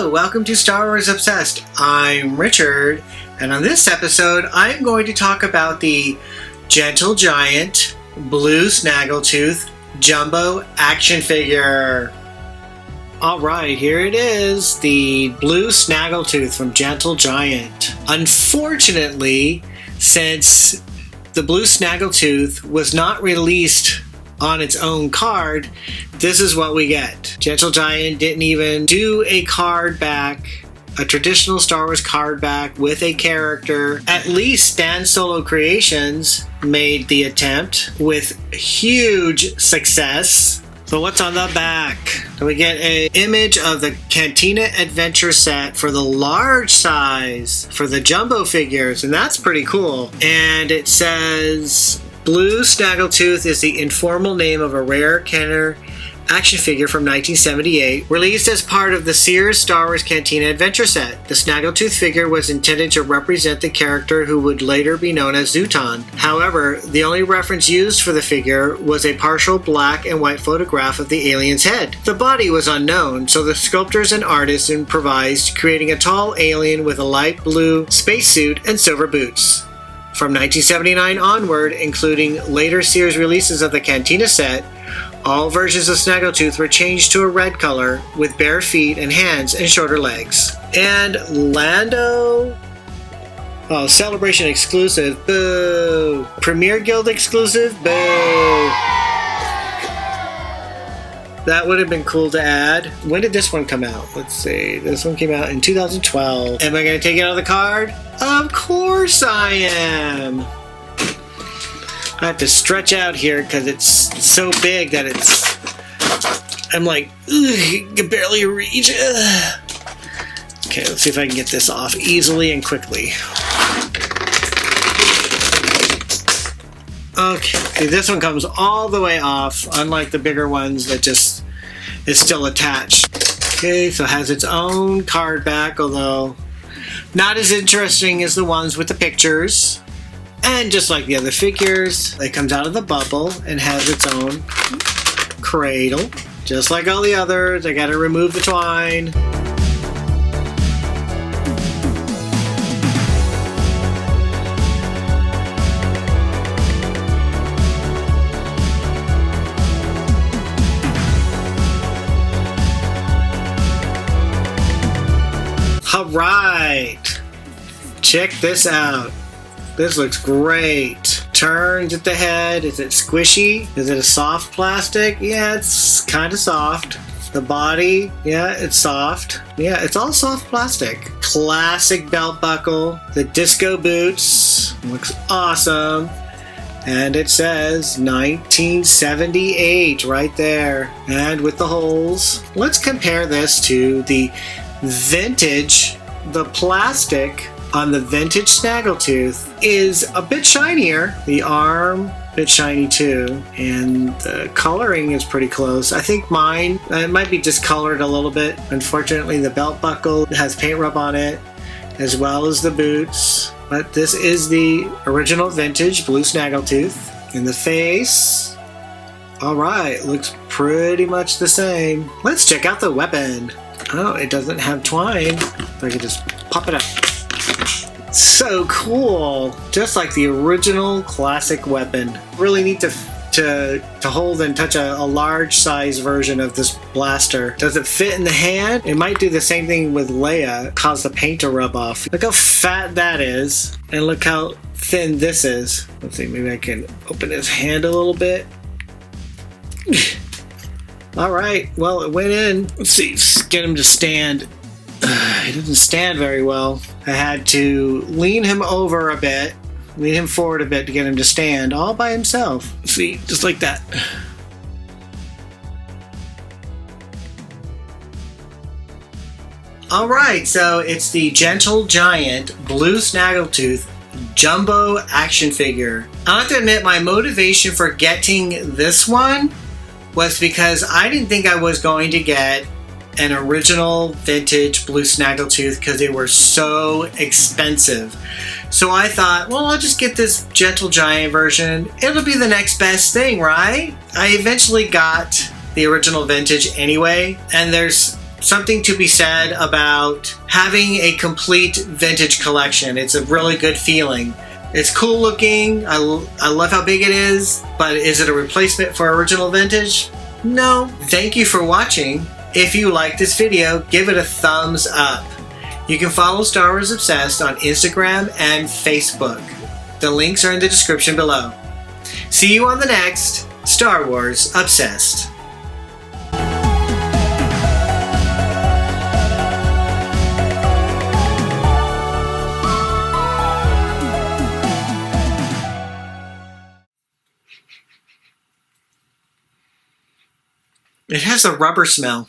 Hello, welcome to Star Wars Obsessed. I'm Richard, and on this episode, I'm going to talk about the Gentle Giant Blue Snaggletooth Jumbo action figure. Alright, here it is, the Blue Snaggletooth from Gentle Giant. Unfortunately, since the Blue Snaggletooth was not released on its own card, this is what we get. Gentle Giant didn't even do a card back, a traditional Star Wars card back with a character. At least Stan Solo Creations made the attempt with huge success. So what's on the back? So we get an image of the Cantina Adventure set for the large size for the jumbo figures, and that's pretty cool. And it says Blue Snaggletooth is the informal name of a rare Kenner action figure from 1978, released as part of the Sears Star Wars Cantina Adventure set. The Snaggletooth figure was intended to represent the character who would later be known as Zooton. However, the only reference used for the figure was a partial black and white photograph of the alien's head. The body was unknown, so the sculptors and artists improvised, creating a tall alien with a light blue spacesuit and silver boots. From 1979 onward, including later Sears releases of the Cantina set, all versions of Snaggletooth were changed to a red color with bare feet and hands and shorter legs. And Lando... Oh, Celebration exclusive. Boo! Premier Guild exclusive. Boo! That would have been cool to add. When did this one come out? Let's see. This one came out in 2012. Am I going to take it out of the card? Of course I am! I have to stretch out here because it's so big that I'm like, you can barely reach. Ugh. Okay, let's see if I can get this off easily and quickly. Okay, this one comes all the way off, unlike the bigger ones that just is still attached. Okay, so it has its own card back, although not as interesting as the ones with the pictures. And just like the other figures, it comes out of the bubble and has its own cradle. Just like all the others, I gotta remove the twine. Alright! Check this out. This looks great. Turns at the head. Is it squishy? Is it a soft plastic? Yeah, it's kind of soft. The body, yeah, it's soft. Yeah, it's all soft plastic. Classic belt buckle. The disco boots. Looks awesome. And it says 1978 right there. And with the holes. Let's compare this to the vintage, the plastic on the vintage Snaggletooth is a bit shinier. The arm, a bit shiny too. And the coloring is pretty close. I think mine, it might be discolored a little bit. Unfortunately, the belt buckle has paint rub on it, as well as the boots. But this is the original vintage Blue Snaggletooth. In the face, alright, looks pretty much the same. Let's check out the weapon. Oh, it doesn't have twine. If I could just pop it up. So cool! Just like the original classic weapon. Really neat to hold and touch a large size version of this blaster. Does it fit in the hand? It might do the same thing with Leia, cause the paint to rub off. Look how fat that is, and look how thin this is. Let's see, maybe I can open his hand a little bit. Alright, well, it went in. Let's see, let's get him to stand. He doesn't stand very well. I had to lean him over a bit, lean him forward a bit to get him to stand all by himself. See, just like that. Alright, so it's the Gentle Giant Blue Snaggletooth Jumbo action figure. I have to admit, my motivation for getting this one was because I didn't think I was going to get an original vintage Blue Snaggletooth because they were so expensive. So I thought, well, I'll just get this Gentle Giant version. It'll be the next best thing, right? I eventually got the original vintage anyway, and there's something to be said about having a complete vintage collection. It's a really good feeling. It's cool looking. I love how big it is, but is it a replacement for original vintage? No. Thank you for watching. If you like this video, give it a thumbs up. You can follow Star Wars Obsessed on Instagram and Facebook. The links are in the description below. See you on the next Star Wars Obsessed. It has a rubber smell.